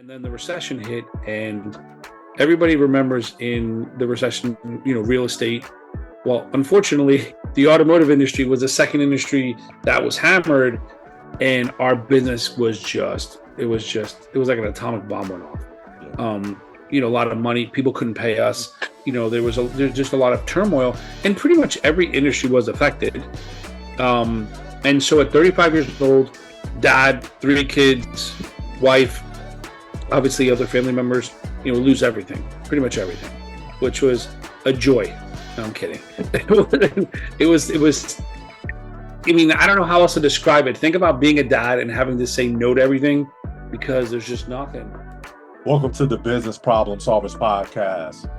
And then the recession hit, and everybody remembers in the recession, real estate. Well, unfortunately, the automotive industry was the second industry that was hammered, and our business was it was like an atomic bomb went off. A lot of money, people couldn't pay us. There's just a lot of turmoil, and pretty much every industry was affected. And so at 35 years old, dad, 3 kids, wife, obviously other family members, lose everything, pretty much everything, which was a joy. No, I'm kidding. It was, I don't know how else to describe it. Think about being a dad and having to say no to everything because there's just nothing. Welcome to the Business Problem Solvers Podcast,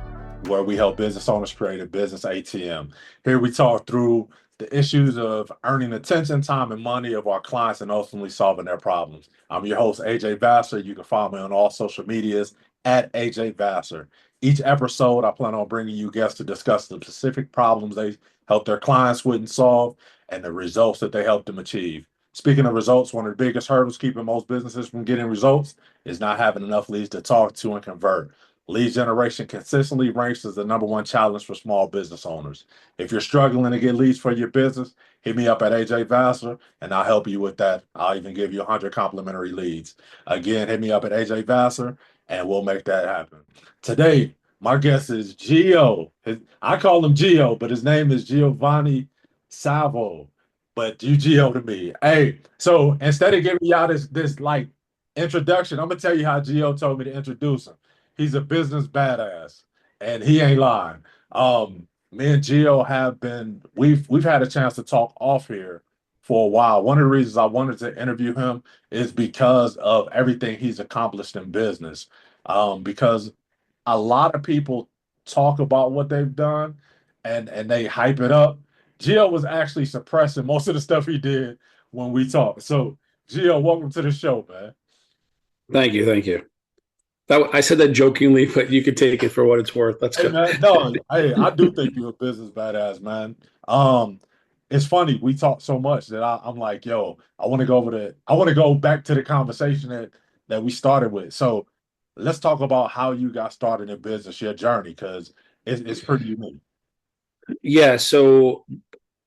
where we help business owners create a business ATM. Here we talk through the issues of earning attention, time, and money of our clients and ultimately solving their problems. I'm your host, AJ Vassar. You can follow me on all social medias at AJ Vassar. Each episode, I plan on bringing you guests to discuss the specific problems they help their clients with and solve and the results that they help them achieve. Speaking of results, one of the biggest hurdles keeping most businesses from getting results is not having enough leads to talk to and convert. Lead generation consistently ranks as the #1 challenge for small business owners. If you're struggling to get leads for your business, hit me up at AJ Vassar and I'll help you with that. I'll even give you 100 complimentary leads. Again, hit me up at AJ Vassar and we'll make that happen. Today, my guest is Gio. I call him Gio, but his name is Giovani Salvo. But you Gio to me. Hey, so instead of giving y'all this like introduction, I'm gonna tell you how Gio told me to introduce him. He's a business badass, and he ain't lying. Me and Gio we've had a chance to talk off here for a while. One of the reasons I wanted to interview him is because of everything he's accomplished in business. Because a lot of people talk about what they've done and they hype it up. Gio was actually suppressing most of the stuff he did when we talked. So, Gio, welcome to the show, man. Thank you. I said that jokingly, but you could take it for what it's worth. Let's go. Man, no, I do think you're a business badass, man. It's funny we talk so much that I'm like, yo, I want to go back to the conversation that we started with. So let's talk about how you got started in business, your journey, because it's pretty unique. Yeah, so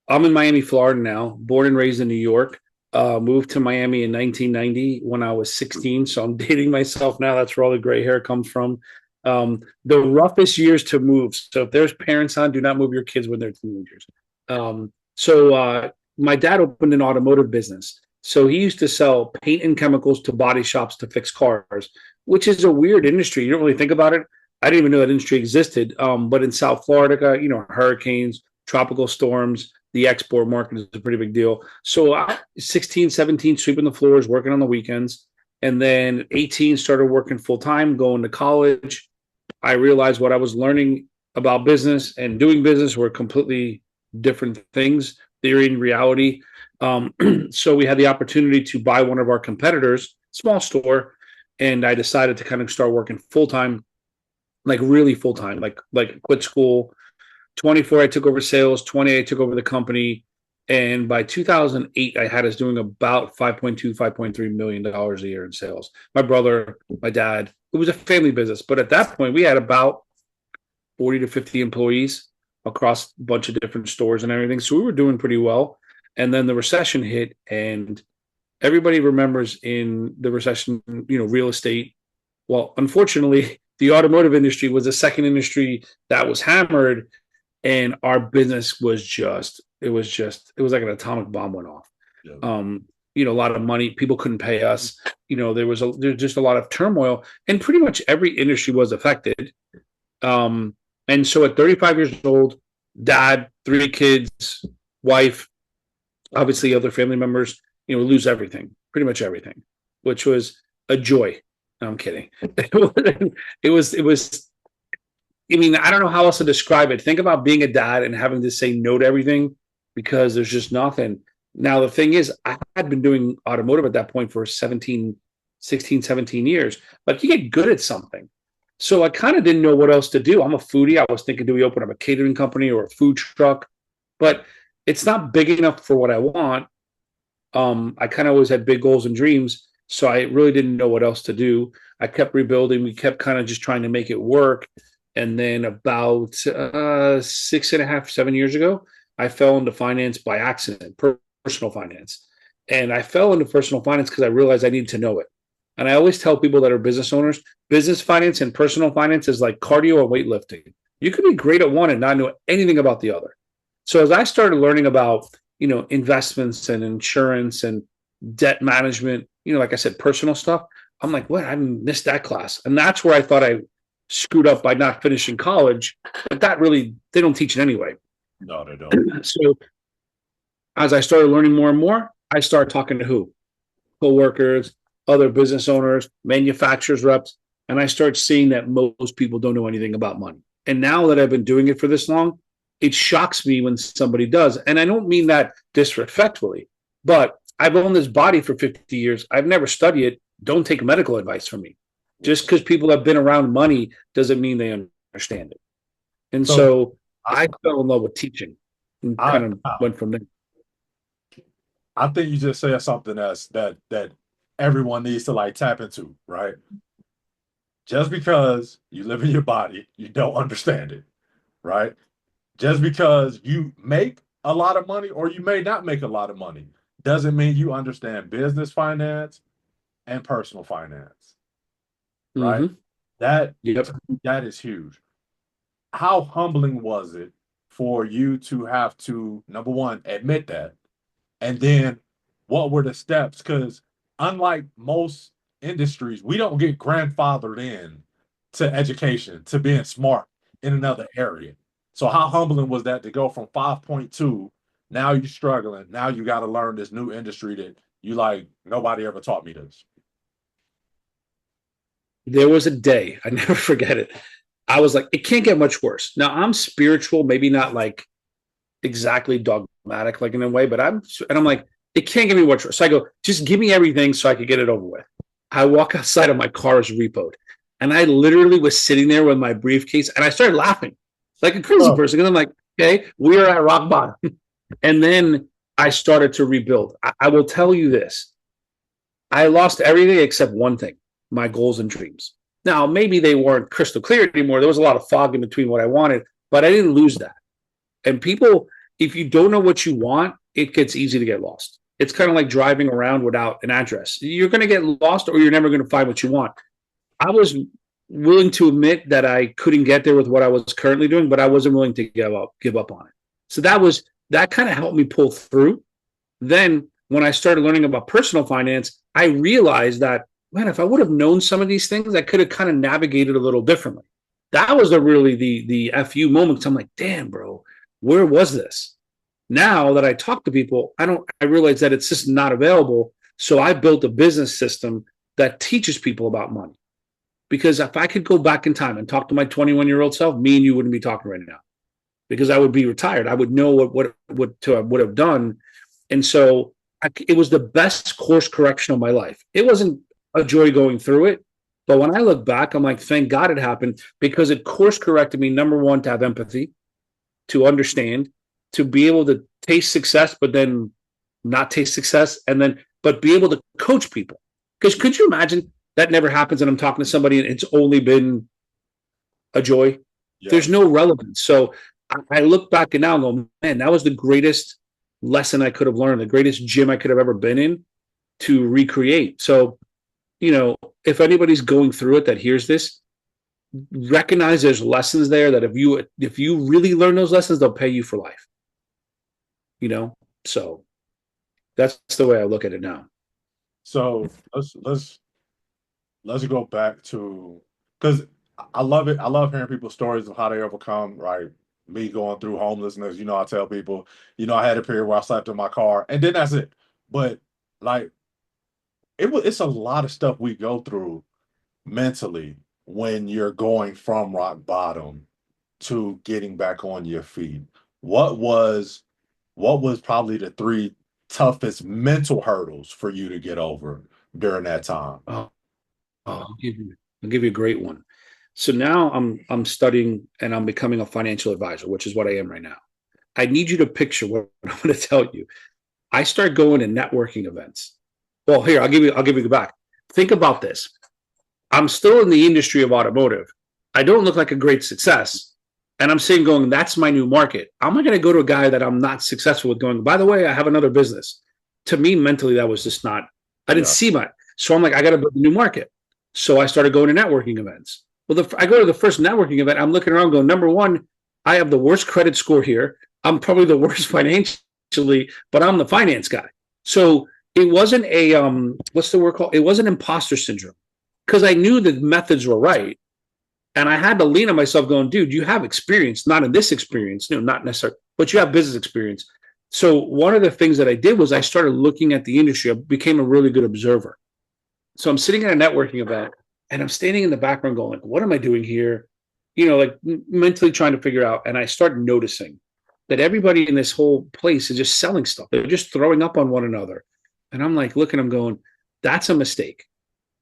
I'm in Miami, Florida now, born and raised in New York. Moved to Miami in 1990 when I was 16. So I'm dating myself now. That's where all the gray hair comes from. The roughest years to move. So if there's parents on, do not move your kids when they're teenagers. My dad opened an automotive business. So he used to sell paint and chemicals to body shops to fix cars, which is a weird industry. You don't really think about it. I didn't even know that industry existed. But in South Florida, hurricanes, tropical storms, the export market is a pretty big deal. So 16, 17, sweeping the floors, working on the weekends. And then 18, started working full time, going to college. I realized what I was learning about business and doing business were completely different things, theory and reality. So we had the opportunity to buy one of our competitors, small store, and I decided to kind of start working full time, like really full time, like quit school. 24, I took over sales. 20, I took over the company. And by 2008, I had us doing about $5.2, $5.3 million a year in sales. My brother, my dad, it was a family business. But at that point, we had about 40 to 50 employees across a bunch of different stores and everything. So we were doing pretty well. And then the recession hit, and everybody remembers in the recession, real estate. Well, unfortunately, the automotive industry was the second industry that was hammered. And our business was it was like an atomic bomb went off. Yeah. A lot of money, people couldn't pay us. There's just a lot of turmoil, and pretty much every industry was affected. And so at 35 years old, dad, 3 kids, wife, obviously other family members, lose everything, pretty much everything, which was a joy. No, I'm kidding. It was. I don't know how else to describe it. Think about being a dad and having to say no to everything because there's just nothing. Now, the thing is, I had been doing automotive at that point for 16, 17 years. Like, you get good at something. So I kind of didn't know what else to do. I'm a foodie. I was thinking, do we open up a catering company or a food truck? But it's not big enough for what I want. I kind of always had big goals and dreams. So I really didn't know what else to do. I kept rebuilding. We kept kind of just trying to make it work. And then about 6.5, 7 years ago, I fell into finance by accident, personal finance. And I fell into personal finance because I realized I needed to know it. And I always tell people that are business owners, business finance and personal finance is like cardio and weightlifting. You can be great at one and not know anything about the other. So as I started learning about, investments and insurance and debt management, like I said, personal stuff, I'm like, what? I missed that class. And that's where I thought I screwed up by not finishing college. But that really, they don't teach it anyway. No, they don't. So as I started learning more and more, I started talking to who? Coworkers, other business owners, manufacturers, reps. And I started seeing that most people don't know anything about money. And now that I've been doing it for this long, it shocks me when somebody does. And I don't mean that disrespectfully, but I've owned this body for 50 years. I've never studied it. Don't take medical advice from me. Just because people have been around money doesn't mean they understand it. And so I fell in love with teaching and kind of went from there. I think you just said something that everyone needs to like tap into, right? Just because you live in your body, you don't understand it, right? Just because you make a lot of money or you may not make a lot of money doesn't mean you understand business finance and personal finance, right? Mm-hmm. That is huge. How humbling was it for you to have to, number one, admit that? And then what were the steps? Because unlike most industries, we don't get grandfathered in to education, to being smart in another area. So how humbling was that to go from 5.2, now you're struggling, now you got to learn this new industry that you like, nobody ever taught me this. There was a day, I never forget it. I was like, it can't get much worse. Now I'm spiritual, maybe not like exactly dogmatic, like in a way, but I'm like, it can't get me much worse. So I go, just give me everything so I could get it over with. I walk outside and my car is repoed. And I literally was sitting there with my briefcase and I started laughing like a crazy person. Because I'm like, okay, we are at rock bottom. And then I started to rebuild. I will tell you this. I lost everything except one thing, my goals and dreams. Now, maybe they weren't crystal clear anymore. There was a lot of fog in between what I wanted, but I didn't lose that. And people, if you don't know what you want, it gets easy to get lost. It's kind of like driving around without an address. You're going to get lost or you're never going to find what you want. I was willing to admit that I couldn't get there with what I was currently doing, but I wasn't willing to give up on it. So that kind of helped me pull through. Then when I started learning about personal finance, I realized that, man, if I would have known some of these things, I could have kind of navigated a little differently. That was the FU moment. I'm like, damn, bro, where was this? Now that I talk to people, I realize that it's just not available. So I built a business system that teaches people about money. Because if I could go back in time and talk to my 21-year-old self, me and you wouldn't be talking right now. Because I would be retired. I would know what I would have done. And so it was the best course correction of my life. It wasn't a joy going through it. But when I look back, I'm like, thank God it happened because it course corrected me, number one, to have empathy, to understand, to be able to taste success, but then not taste success, but be able to coach people. Because could you imagine that never happens and I'm talking to somebody and it's only been a joy? Yeah. There's no relevance. So I look back and now and go, man, that was the greatest lesson I could have learned, the greatest gym I could have ever been in to recreate. So, if anybody's going through it that hears this, recognize there's lessons there that if you really learn those lessons, they'll pay you for life. So that's the way I look at it now. So let's go back to, because I love it. I love hearing people's stories of how they overcome, right? Me going through homelessness. I tell people, I had a period where I slept in my car and then that's it. But like, it's a lot of stuff we go through mentally when you're going from rock bottom to getting back on your feet. What was probably the 3 toughest mental hurdles for you to get over during that time? I'll give you a great one. So now I'm studying and I'm becoming a financial advisor, which is what I am right now. I need you to picture what I'm going to tell you. I start going to networking events. Well, here, I'll give you back. think about this. I'm still in the industry of automotive. I don't look like a great success. And I'm saying going, that's my new market. I'm not going to go to a guy that I'm not successful with going, by the way, I have another business. To me, mentally, that was just not, I didn't see my, so I'm like, I got to build a new market. So I started going to networking events. Well, I go to the first networking event. I'm looking around going, number one, I have the worst credit score here. I'm probably the worst financially, but I'm the finance guy. So it wasn't a, what's the word called? It wasn't imposter syndrome because I knew the methods were right. And I had to lean on myself going, dude, you have experience, not in this experience, not necessarily, but you have business experience. So one of the things that I did was I started looking at the industry. I became a really good observer. So I'm sitting at a networking event and I'm standing in the background going, like, what am I doing here? Like mentally trying to figure out. And I started noticing that everybody in this whole place is just selling stuff. They're just throwing up on one another. And I'm like, looking, I'm going, that's a mistake.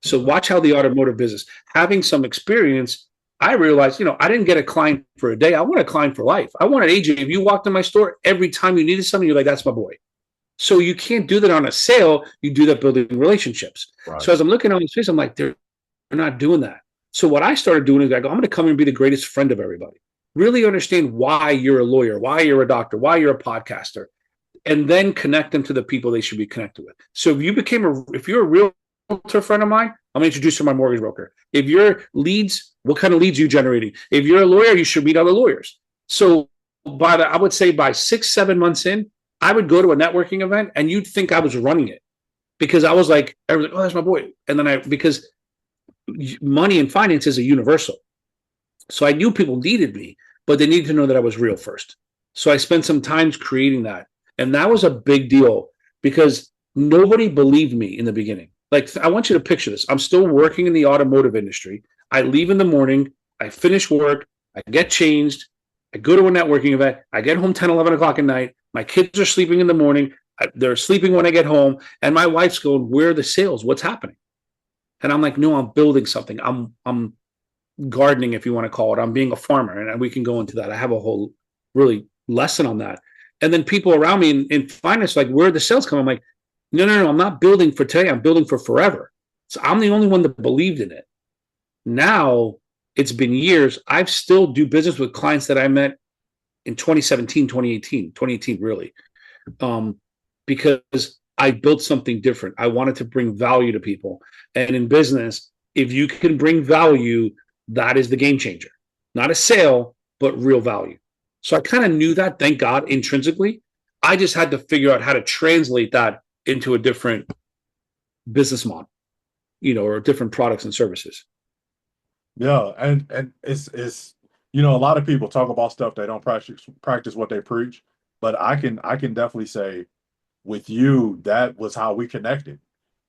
So watch how the automotive business, having some experience, I realized, I didn't get a client for a day. I want a client for life. I wanted AJ. If you walked in my store, every time you needed something, you're like, that's my boy. So you can't do that on a sale. You do that building relationships. Right. So as I'm looking on this face, I'm like, they're not doing that. So what I started doing is I go, I'm going to come and be the greatest friend of everybody. Really understand why you're a lawyer, why you're a doctor, why you're a podcaster, and then connect them to the people they should be connected with. So if you're a realtor friend of mine, I'm going to introduce you to my mortgage broker. If you're leads, what kind of leads are you generating? If you're a lawyer, you should meet other lawyers. So I would say by 6-7 months in, I would go to a networking event and you'd think I was running it because I was like, oh, that's my boy. And then because money and finance is a universal. So I knew people needed me, but they needed to know that I was real first. So I spent some time creating that. And that was a big deal because nobody believed me in the beginning. Like, I want you to picture this. I'm still working in the automotive industry. I leave in the morning. I finish work. I get changed. I go to a networking event. I get home 10, 11 o'clock at night. My kids are sleeping in the morning. They're sleeping when I get home. And my wife's going, where are the sales? What's happening? And I'm like, no, I'm building something. I'm gardening, if you want to call it. I'm being a farmer. And we can go into that. I have a whole really lesson on that. And then people around me in finance, like, where are the sales coming? I'm like, no, I'm not building for today. I'm building for forever. So I'm the only one that believed in it. Now it's been years. I still do business with clients that I met in 2017, 2018 really, because I built something different. I wanted to bring value to people. And in business, if you can bring value, that is the game changer. Not a sale, but real value. So I kind of knew that, thank God, intrinsically. I just had to figure out how to translate that into a different business model, or different products and services. Yeah, and it's a lot of people talk about stuff they don't practice what they preach, but I can definitely say with you that was how we connected.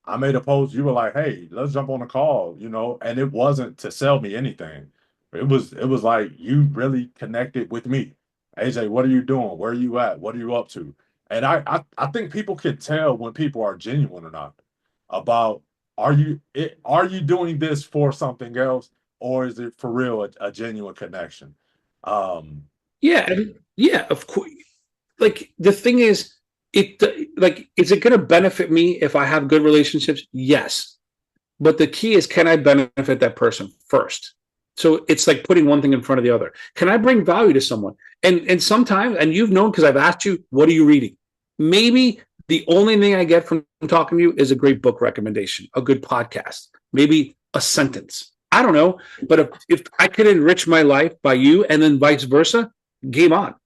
I made a post, you were like, "Hey, let's jump on a call," and it wasn't to sell me anything. It was like you really connected with me. AJ, what are you doing? Where are you at? What are you up to? And I think people can tell when people are genuine or not about are you doing this for something else or is it for real a genuine connection? Yeah, of course. Like the thing is, is it going to benefit me if I have good relationships? Yes, but the key is, can I benefit that person first? So it's like putting one thing in front of the other. Can I bring value to someone? And sometimes, and you've known because I've asked you, what are you reading? Maybe the only thing I get from talking to you is a great book recommendation, a good podcast, maybe a sentence. I don't know. But if I could enrich my life by you and then vice versa, game on.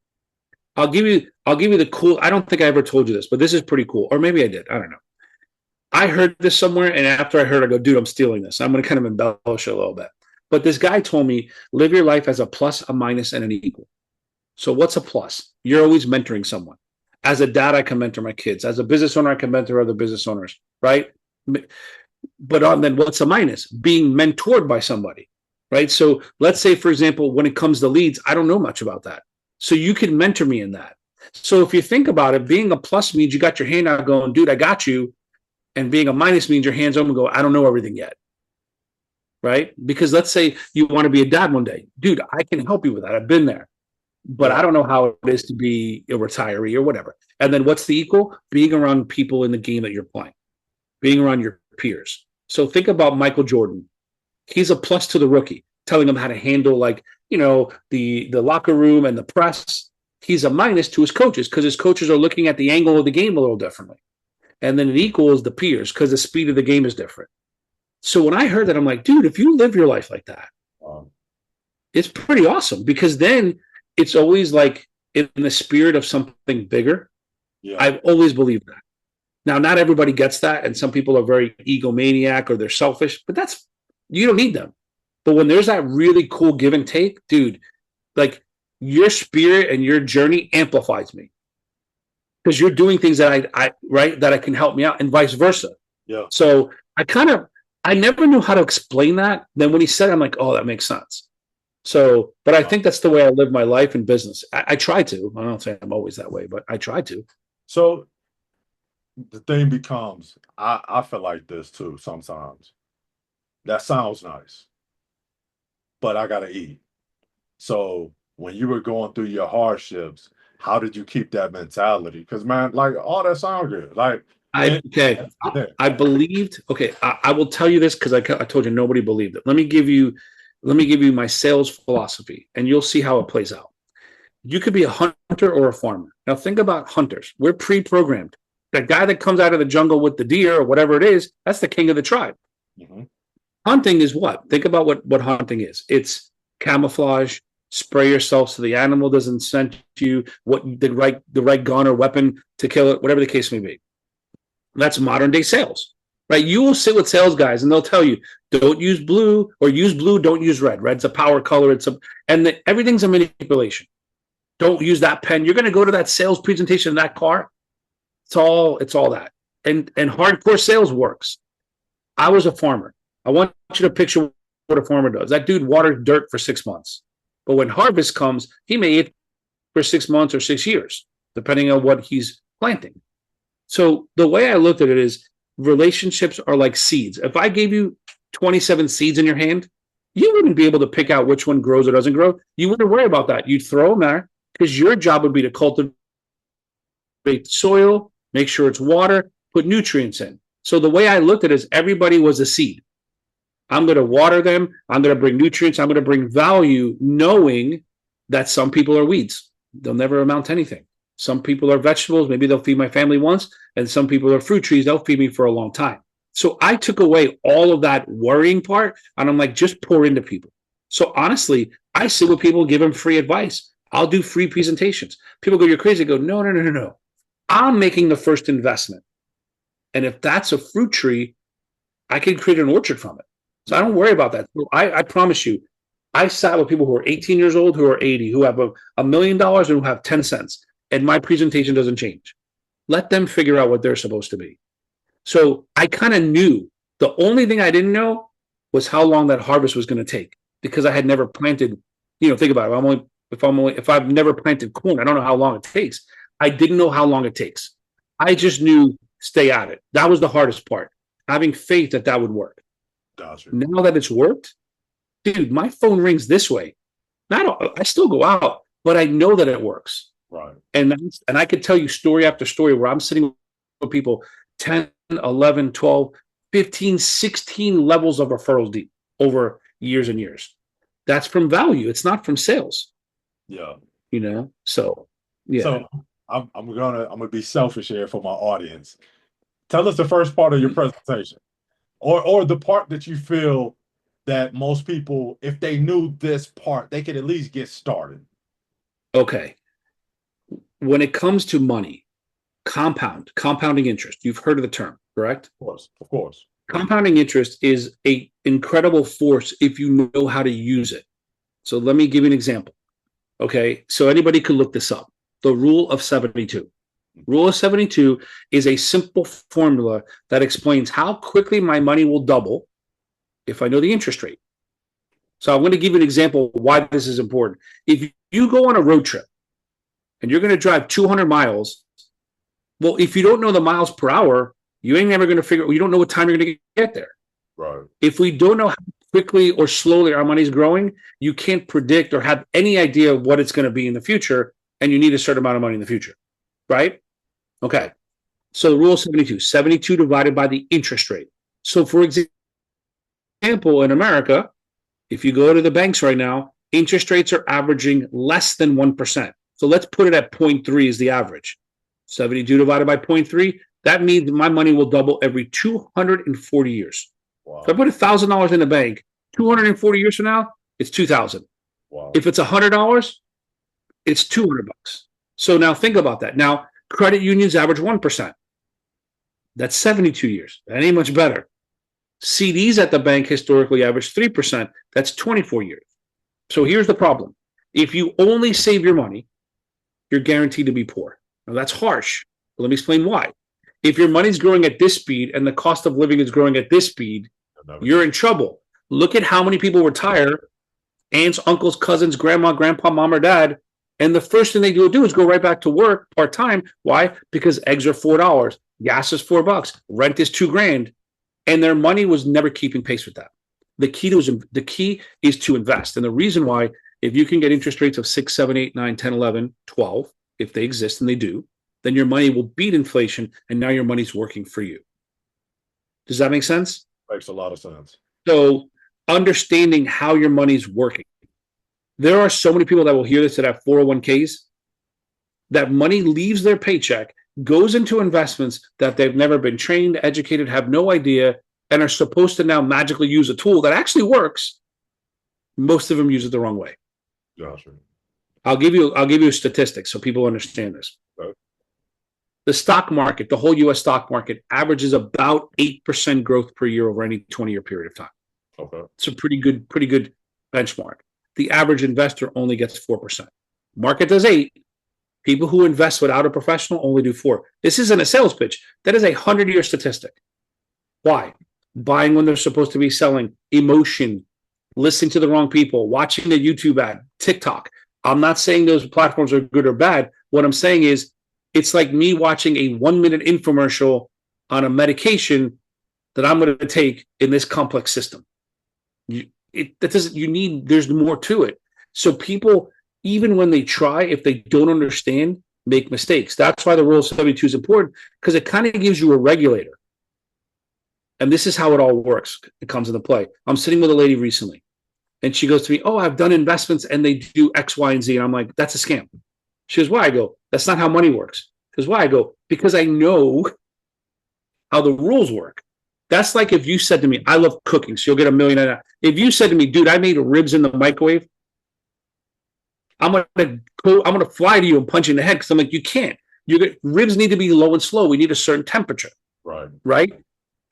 I'll give you the cool. I don't think I ever told you this, but this is pretty cool. Or maybe I did. I don't know. I heard this somewhere, and after I heard it, I go, dude, I'm stealing this. I'm going to kind of embellish it a little bit. But this guy told me, live your life as a plus, a minus, and an equal. So what's a plus? You're always mentoring someone. As a dad, I can mentor my kids. As a business owner, I can mentor other business owners, right? But then what's a minus? Being mentored by somebody, right? So let's say, for example, when it comes to leads, I don't know much about that. So you can mentor me in that. So if you think about it, being a plus means you got your hand out going, dude, I got you. And being a minus means your hands open and go, I don't know everything yet. Right? Because let's say you want to be a dad one day. Dude, I can help you with that. I've been there. But I don't know how it is to be a retiree or whatever. And then what's the equal? Being around people in the game that you're playing. Being around your peers. So think about Michael Jordan. He's a plus to the rookie, telling him how to handle the locker room and the press. He's a minus to his coaches because his coaches are looking at the angle of the game a little differently. And then it equals the peers because the speed of the game is different. So when I heard that, I'm like, dude, if you live your life like that, it's pretty awesome because then it's always like in the spirit of something bigger. Yeah. I've always believed that. Now, not everybody gets that, and some people are very egomaniac or they're selfish, but you don't need them. But when there's that really cool give and take, dude, like your spirit and your journey amplifies me because you're doing things that that can help me out, and vice versa. Yeah. So I never knew how to explain that. Then when he said it, I'm like, oh, that makes sense. So, but I think that's the way I live my life in business. I try to. I don't say I'm always that way, but I try to. So the thing becomes, I feel like this too sometimes. That sounds nice, but I gotta eat. So when you were going through your hardships, how did you keep that mentality? Because man, like all that sounds good. Like I believed. Okay, I will tell you this because I told you nobody believed it. Let me give you my sales philosophy, and you'll see how it plays out. You could be a hunter or a farmer. Now think about hunters. We're pre-programmed. That guy that comes out of the jungle with the deer or whatever it is, that's the king of the tribe. Mm-hmm. Hunting is what? Think about what hunting is. It's camouflage. Spray yourself so the animal doesn't scent you. What the right gun or weapon to kill it, whatever the case may be. That's modern day sales, right? You will sit with sales guys and they'll tell you, don't use blue or use blue, don't use red. Red's a power color. Everything's a manipulation. Don't use that pen. You're going to go to that sales presentation in that car. It's all that. And hardcore sales works. I was a farmer. I want you to picture what a farmer does. That dude waters dirt for 6 months. But when harvest comes, he may eat for 6 months or 6 years, depending on what he's planting. So the way I looked at it is relationships are like seeds. If I gave you 27 seeds in your hand, you wouldn't be able to pick out which one grows or doesn't grow. You wouldn't worry about that. You'd throw them there because your job would be to cultivate the soil, make sure it's water, put nutrients in. So the way I looked at it is everybody was a seed. I'm going to water them. I'm going to bring nutrients. I'm going to bring value, knowing that some people are weeds. They'll never amount to anything. Some people are vegetables. Maybe they'll feed my family once. And some people are fruit trees. They'll feed me for a long time. So I took away all of that worrying part. And I'm like, just pour into people. So honestly, I sit with people, give them free advice. I'll do free presentations. People go, you're crazy. I go, no. I'm making the first investment. And if that's a fruit tree, I can create an orchard from it. So I don't worry about that. I promise you, I sat with people who are 18 years old, who are 80, who have $1 million and who have 10 cents. And my presentation doesn't change. Let them figure out what they're supposed to be. So I kind of knew. The only thing I didn't know was how long that harvest was going to take because I had never planted, think about it. If I've never planted corn, I don't know how long it takes. I didn't know how long it takes. I just knew stay at it. That was the hardest part. Having faith that would work. Gotcha. Now that it's worked, dude, my phone rings this way. I still go out, but I know that it works. Right. And I could tell you story after story where I'm sitting with people 10, 11, 12, 15, 16 levels of referrals deep over years and years. That's from value. It's not from sales. Yeah. So yeah. So I'm gonna be selfish here for my audience. Tell us the first part of your presentation. Or the part that you feel that most people, if they knew this part, they could at least get started. Okay. When it comes to money, compounding interest, you've heard of the term, correct? Of course. Compounding interest is an incredible force if you know how to use it. So let me give you an example. Okay. So anybody could look this up. The rule of 72. Rule of 72 is a simple formula that explains how quickly my money will double if I know the interest rate. So I'm going to give you an example of why this is important. If you go on a road trip and you're going to drive 200 miles, well, if you don't know the miles per hour, you ain't never going to you don't know what time you're going to get there. Right. If we don't know how quickly or slowly our money's growing, you can't predict or have any idea of what it's going to be in the future, and you need a certain amount of money in the future. Right? Okay. So the rule of 72 divided by the interest rate. So for example, example, in America, if you go to the banks right now, interest rates are averaging less than 1%. So let's put it at 0.3 is the average. 72 divided by 0.3, that means my money will double every 240 years. Wow. So I put $1,000 in the bank, 240 years from now, it's 2,000. Wow. If it's $100, it's $200. So now think about that. Now, credit unions average 1%. That's 72 years. That ain't much better. CDs at the bank historically average 3%. That's 24 years. So here's the problem. If you only save your money, you're guaranteed to be poor. Now, that's harsh, but let me explain why. If your money's growing at this speed and the cost of living is growing at this speed, you're in trouble. Look at how many people retire, aunts, uncles, cousins, grandma, grandpa, mom, or dad, and the first thing they do is go right back to work part-time. Why? Because eggs are $4, gas is $4, rent is $2,000, and their money was never keeping pace with that. The key is to invest. And the reason why, if you can get interest rates of 6, 7, 8, 9, 10, 11, 12, if they exist, and they do, then your money will beat inflation, and now your money's working for you. Does that make sense? Makes a lot of sense. So understanding how your money's working. There are so many people that will hear this that have 401ks. That money leaves their paycheck, goes into investments that they've never been trained, educated, have no idea, and are supposed to now magically use a tool that actually works. Most of them use it the wrong way. Gotcha. I'll give you a statistic so people understand this. Okay. The stock market, the whole U.S. stock market, averages about 8% growth per year over any 20-year period of time. Okay. It's a pretty good benchmark. The average investor only gets 4%. Market does 8. People who invest without a professional only do 4. This isn't a sales pitch. That is a 100-year statistic. Why? Buying when they're supposed to be selling, emotion, listening to the wrong people, watching a YouTube ad, TikTok. I'm not saying those platforms are good or bad. What I'm saying is it's like me watching a 1-minute infomercial on a medication that I'm going to take in this complex system. There's more to it. So people, even when they try, if they don't understand, make mistakes. That's why the Rule 72 is important, because it kind of gives you a regulator. And this is how it all works. It comes into play. I'm sitting with a lady recently, and she goes to me, "Oh, I've done investments and they do X, Y, and Z." And I'm like, "That's a scam." She goes, "Why?" I go, "That's not how money works." She goes, "Why?" I go, "Because I know how the rules work." That's like if you said to me, "I love cooking, so you'll get $1 million." If you said to me, "Dude, I made ribs in the microwave," I'm gonna fly to you and punch you in the head, because I'm like, you can't. Ribs need to be low and slow. We need a certain temperature. Right?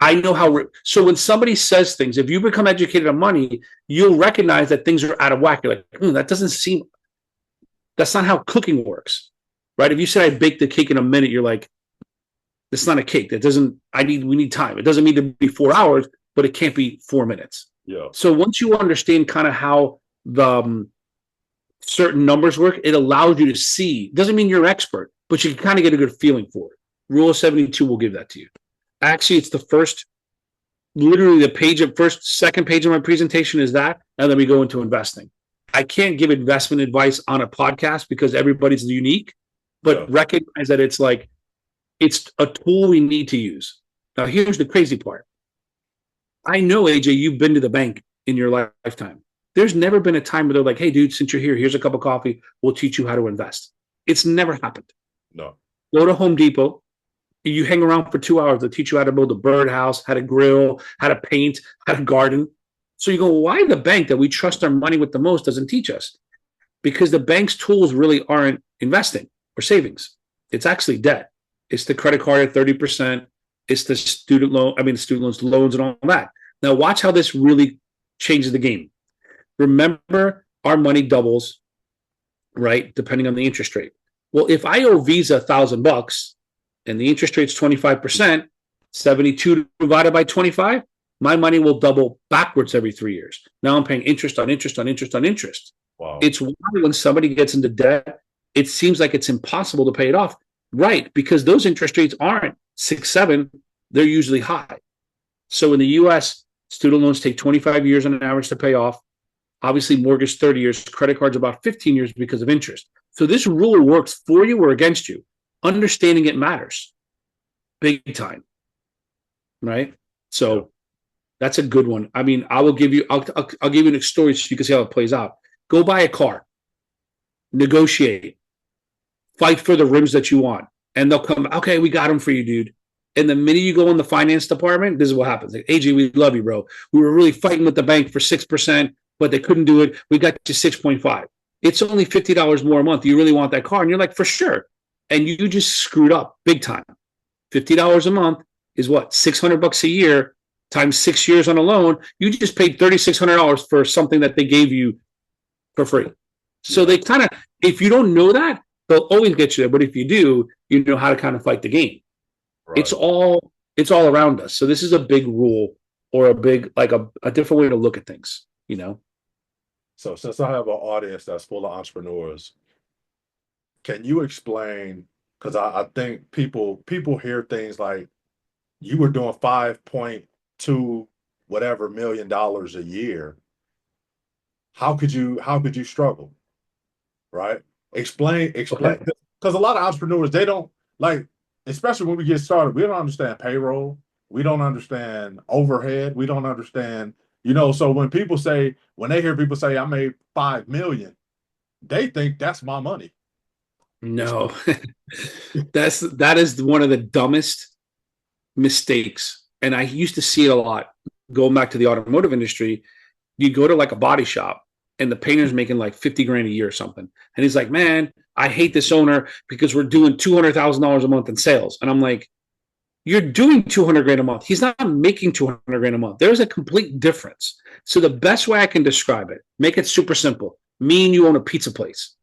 I know how. So when somebody says things, if you become educated on money, you'll recognize that things are out of whack. You're like, that doesn't seem. That's not how cooking works, right? If you said I baked the cake in a minute, you're like, it's not a cake. That doesn't. We need time. It doesn't need to be 4 hours, but it can't be 4 minutes. Yeah. So once you understand kind of how the certain numbers work, it allows you to see. Doesn't mean you're an expert, but you can kind of get a good feeling for it. Rule 72 will give that to you. Actually, it's the first, literally second page of my presentation is that, and then we go into investing. I can't give investment advice on a podcast because everybody's unique, but recognize that it's a tool we need to use. Now, here's the crazy part. I know, AJ, you've been to the bank in your lifetime. There's never been a time where they're like, "Hey, dude, since you're here, here's a cup of coffee. We'll teach you how to invest." It's never happened. No. Go to Home Depot. You hang around for 2 hours. They'll teach you how to build a birdhouse, how to grill, how to paint, how to garden. So you go, why the bank that we trust our money with the most doesn't teach us? Because the bank's tools really aren't investing or savings. It's actually debt. It's the credit card at 30%. It's the student loans, loans, and all that. Now watch how this really changes the game. Remember, our money doubles, right? Depending on the interest rate. Well, if I owe Visa $1,000 and the interest rate's 25%, 72 divided by 25, my money will double backwards every 3 years. Now I'm paying interest on interest on interest on interest. Wow. It's why when somebody gets into debt, it seems like it's impossible to pay it off. Right, because those interest rates aren't 6, 7, they're usually high. So in the US, student loans take 25 years on average to pay off. Obviously, mortgage 30 years, credit cards about 15 years because of interest. So this rule works for you or against you. Understanding it matters big time, right? So That's a good one. I mean, I'll give you an story so you can see how it plays out. Go buy a car, negotiate, fight for the rims that you want, and they'll come. Okay, we got them for you, dude. And the minute you go in the finance department, this is what happens. Like, AJ, we love you, bro. We were really fighting with the bank for 6%, but they couldn't do it. We got you 6.5. It's only $50 more a month. You really want that car? And you're like, for sure. And you just screwed up big time. $50 a month is what? $600 a year times 6 years on a loan. You just paid $3,600 for something that they gave you for free. So they kind of, if you don't know that, they'll always get you there. But if you do, you know how to kind of fight the game. Right. It's all around us. So this is a big rule, or a big, like a different way to look at things, you know? So since I have an audience that's full of entrepreneurs, can you explain, because I think people hear things like you were doing 5.2 whatever million dollars a year. How could you struggle? Right? Explain, because a lot of entrepreneurs, they don't, like, especially when we get started, we don't understand payroll. We don't understand overhead. We don't understand, so when they hear people say I made 5 million, they think that's my money. No, that is one of the dumbest mistakes. And I used to see it a lot going back to the automotive industry. You go to like a body shop and the painter's making like 50 grand a year or something. And he's like, man, I hate this owner because we're doing $200,000 a month in sales. And I'm like, you're doing 200 grand a month. He's not making 200 grand a month. There's a complete difference. So the best way I can describe it, make it super simple. Me and you own a pizza place.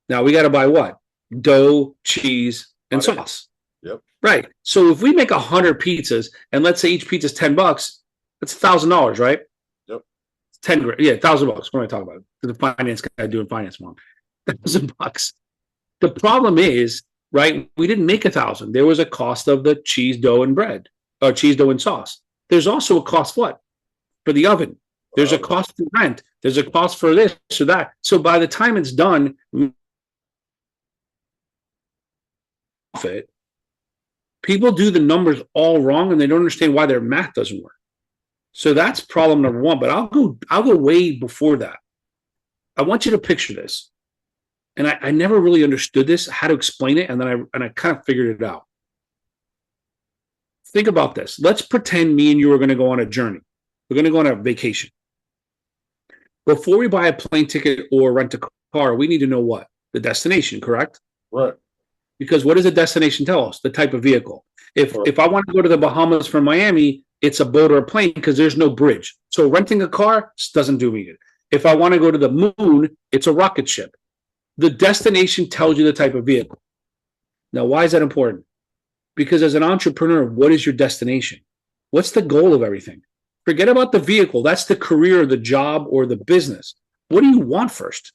Now we got to buy what? Dough, cheese, and sauce. Yep. Right. So if we make 100 pizzas and let's say each pizza is $10, that's $1,000, right? Yep. 10 grand. Yeah, $1,000. What am I talking about? The finance guy doing finance mom. $1,000. The problem is, right, we didn't make 1,000. There was a cost of the cheese, dough, and bread, or cheese, dough, and sauce. There's also a cost what? For the oven. There's a cost for rent. There's a cost for this or that. So by the time it's done, people do the numbers all wrong and they don't understand why their math doesn't work. So that's problem number one. But I'll go way before that. I want you to picture this. And I never really understood this, how to explain it, and then I kind of figured it out. Think about this. Let's pretend me and you are going to go on a journey. We're going to go on a vacation. Before we buy a plane ticket or rent a car, we need to know what? The correct? Right. Because what does the destination tell us? The type of vehicle. If I want to go to the Bahamas from Miami, it's a boat or a plane because there's no bridge. So renting a car doesn't do me good. If I want to go to the moon, it's a rocket ship. The destination tells you the type of vehicle. Now, why is that important? Because as an entrepreneur, what is your destination? What's the goal of everything? Forget about the vehicle. That's the career, the job, or the business. What do you want first?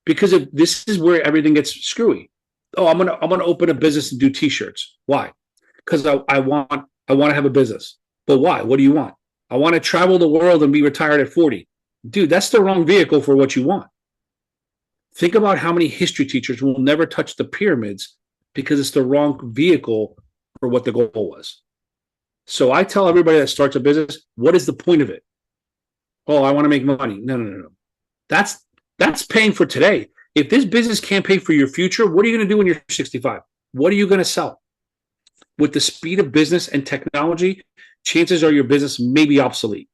Because if this is where everything gets screwy. Oh, I'm gonna open a business and do T-shirts. Why? Because I want to have a business. But why? What do you want? I want to travel the world and be retired at 40. Dude, that's the wrong vehicle for what you want. Think about how many history teachers will never touch the pyramids because it's the wrong vehicle for what the goal was. So I tell everybody that starts a business, what is the point of it? Oh, I want to make money. No. That's paying for today. If this business can't pay for your future, what are you going to do when you're 65? What are you going to sell? With the speed of business and technology, chances are your business may be obsolete.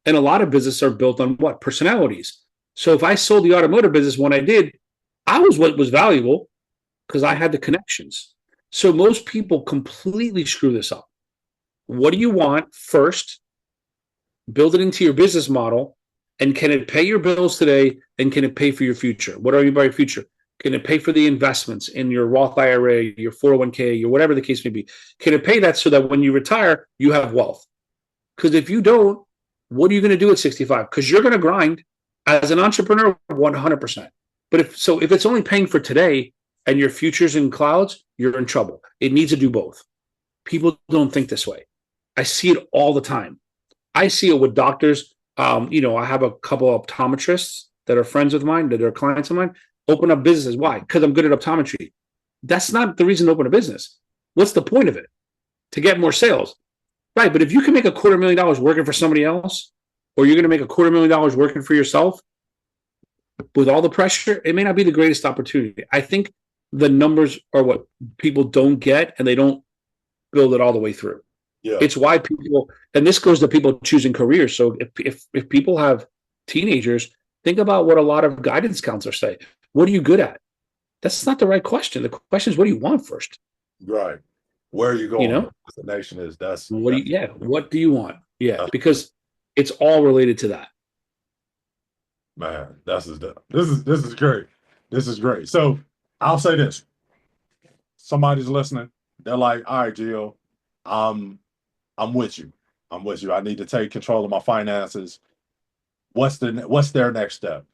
And a lot of businesses are built on what? Personalities. So if I sold the automotive business when I did, I was what was valuable because I had the connections. So most people completely screw this up. What do you want first? Build it into your business model. And can it pay your bills today? And can it pay for your future? What do I mean by your future? Can it pay for the investments in your Roth IRA, your 401k, or whatever the case may be? Can it pay that so that when you retire, you have wealth? Because if you don't, what are you going to do at 65? Because you're going to grind. As an entrepreneur, 100%. But if it's only paying for today and your future's in clouds, you're in trouble. It needs to do both. People don't think this way. I see it all the time. I see it with doctors. I have a couple of optometrists that are friends with mine, that are clients of mine, open up businesses. Why? Because I'm good at optometry. That's not the reason to open a business. What's the point of it? To get more sales. Right. But if you can make $250,000 working for somebody else, or you're going to make $250,000 working for yourself with all the pressure, it may not be the greatest opportunity. I think the numbers are what people don't get, and they don't build it all the way through. Yeah. It's why people, and this goes to people choosing careers. So if people have teenagers, think about what a lot of guidance counselors say. What are you good at? That's not the right question. The question is, what do you want first? Right. Where are you going? You know, The nation is what do you want? Yeah, because it's all related to that. Man, this is great. This is great. So I'll say this. Somebody's listening. They're like, all right, Gio, I'm with you. I'm with you. I need to take control of my finances. What's their next step?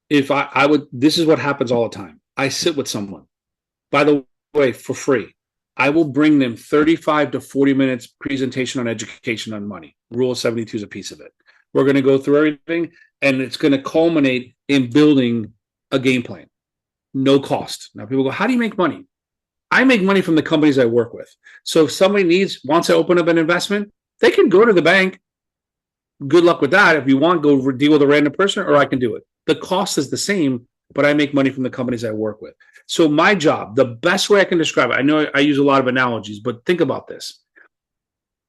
If I would, this is what happens all the time. I sit with someone, by the way, for free. I will bring them 35 to 40 minutes presentation on education on money. Rule 72 is a piece of it. We're going to go through everything, and it's going to culminate in building a game plan. No cost. Now people go, how do you make money? I make money from the companies I work with. So if somebody wants to open up an investment, they can go to the bank. Good luck with that. If you want, go deal with a random person, or I can do it. The cost is the same, but I make money from the companies I work with. So my job, the best way I can describe it, I know I use a lot of analogies, but think about this.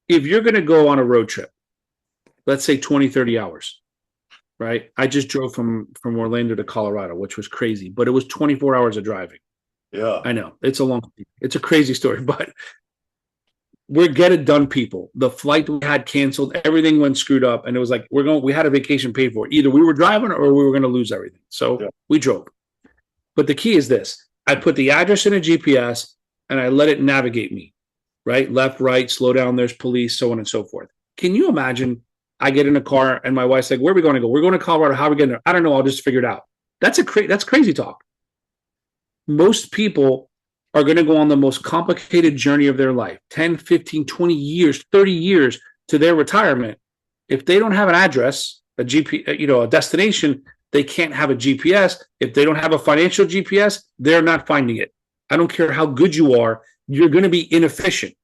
If you're going to go on a road trip, let's say 20, 30 hours, right? I just drove from Orlando to Colorado, which was crazy, but it was 24 hours of driving. Yeah. I know. It's a crazy story, but we're get it done people. The flight we had canceled, everything went screwed up, and it was like we had a vacation paid for. Either we were driving or we were going to lose everything. So we drove. But the key is this. I put the address in a GPS and I let it navigate me, right? Left, right, slow down, there's police, so on and so forth. Can you imagine I get in a car and my wife's like, where are we going to go? We're going to Colorado. How are we getting there? I don't know. I'll just figure it out. That's crazy talk. Most people are going to go on the most complicated journey of their life, 10, 15, 20 years, 30 years to their retirement. If they don't have an address, a destination, they can't have a GPS. If they don't have a financial GPS, they're not finding it. I don't care how good you are, you're going to be inefficient.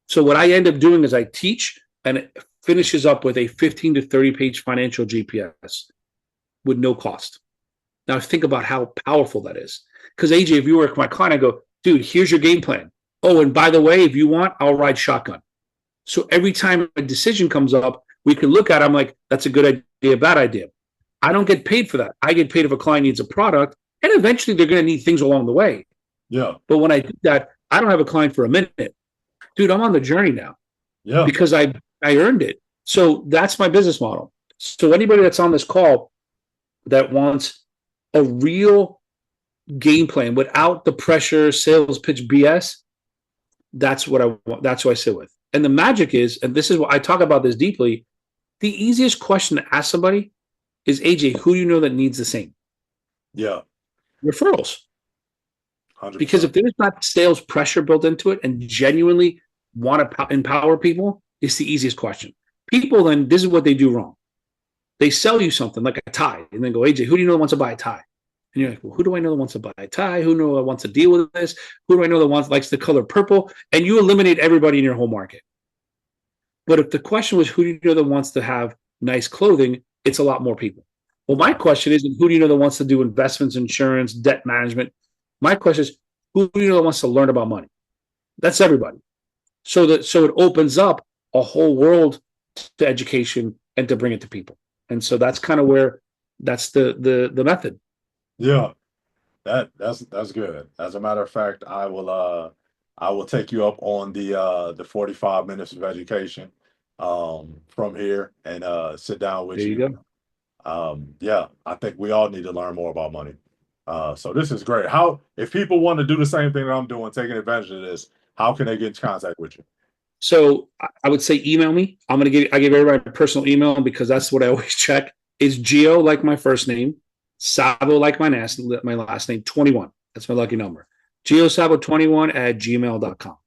So what I end up doing is I teach, and it finishes up with a 15 to 30 page financial GPS with no cost. Now think about how powerful that is. Because AJ, if you were my client, I go, dude, here's your game plan. Oh, and by the way, if you want, I'll ride shotgun. So every time a decision comes up, we can look at it. I'm like, that's a good idea, bad idea. I don't get paid for that. I get paid if a client needs a product, and eventually they're going to need things along the way. Yeah. But when I do that, I don't have a client for a minute. Dude, I'm on the journey now. Yeah. Because I earned it. So that's my business model. So anybody that's on this call that wants a real game plan without the pressure, sales pitch BS, that's what I want. That's who I sit with. And the magic is, and this is what I talk about this deeply, the easiest question to ask somebody is, AJ, who do you know that needs the same? Yeah. Referrals. 100%. Because if there's not sales pressure built into it and genuinely want to empower people, it's the easiest question. People then, this is what they do wrong. They sell you something like a tie and then go, AJ, who do you know that wants to buy a tie? And you're like, well, who do I know that wants to buy a tie? Who do I know that wants to deal with this? Who do I know that likes the color purple? And you eliminate everybody in your whole market. But if the question was, who do you know that wants to have nice clothing? It's a lot more people. Well, my question isn't, who do you know that wants to do investments, insurance, debt management? My question is, who do you know that wants to learn about money? That's everybody. So it opens up a whole world to education and to bring it to people. And so that's kind of where that's the method. Yeah, that's good. As a matter of fact, I will take you up on the 45 minutes of education from here and sit down with you. There you go. Yeah, I think we all need to learn more about money. So this is great. If people want to do the same thing that I'm doing, taking advantage of this, how can they get in contact with you? So I would say email me. I give everybody a personal email because that's what I always check. It's Gio, like my first name, Salvo, like my last name, 21. That's my lucky number. GioSalvo21@gmail.com.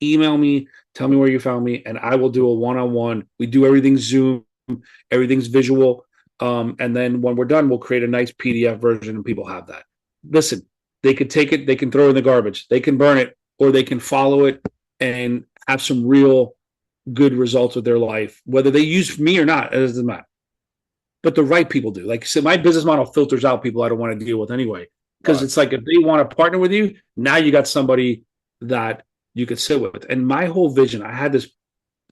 Email me, tell me where you found me, and I will do a one-on-one. We do everything Zoom, everything's visual. And then when we're done, we'll create a nice PDF version and people have that. Listen, they could take it, they can throw it in the garbage, they can burn it, or they can follow it and have some real good results with their life, whether they use me or not, it doesn't matter. But the right people do. Like, so my business model filters out people I don't want to deal with anyway. Because Right. it's like, if they want to partner with you, now you got somebody that you could sit with. And my whole vision, I had this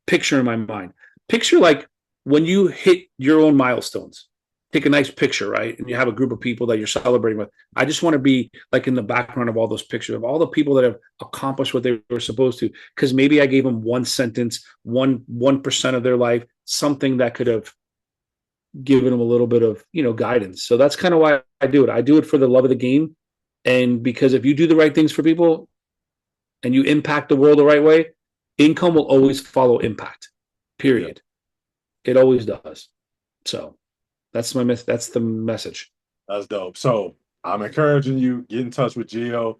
picture in my mind. Picture like when you hit your own milestones, take a nice picture, right? And you have a group of people that you're celebrating with. I just want to be like in the background of all those pictures of all the people that have accomplished what they were supposed to. Because maybe I gave them one sentence, 1% of their life, something that could have given them a little bit of, guidance. So that's kind of why I do it. I do it for the love of the game. And because if you do the right things for people and you impact the world the right way, income will always follow impact. Period. It always does. So that's the message. That's dope. So I'm encouraging you, get in touch with Gio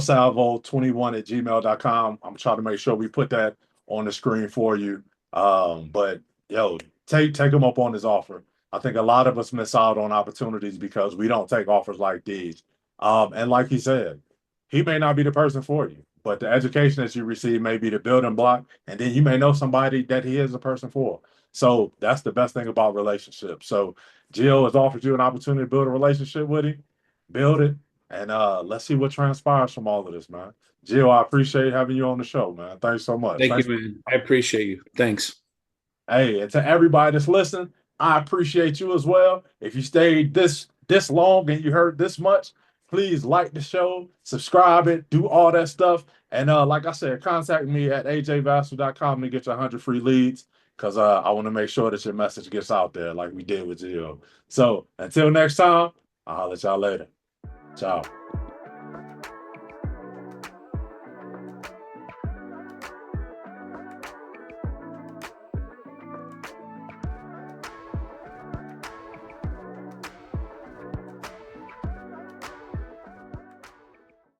Salvo 21 at gmail.com. I'm trying to make sure we put that on the screen for you. But yo, take him up on his offer. I think a lot of us miss out on opportunities because we don't take offers like these. And like he said, he may not be the person for you, but the education that you receive may be the building block, and then you may know somebody that he is a person for. So that's the best thing about relationships. So Gio has offered you an opportunity to build a relationship with him, build it, and let's see what transpires from all of this, man. Gio, I appreciate having you on the show, man. Thanks so much. Thank you, Thanks. man. I appreciate you. Thanks. Hey, and to everybody that's listening, I appreciate you as well. If you stayed this long and you heard this much, please like the show, subscribe it, do all that stuff. And like I said, contact me at ajvassar.com to get your 100 free leads, because I want to make sure that your message gets out there like we did with Gio. So until next time, I'll holler at y'all later. Ciao.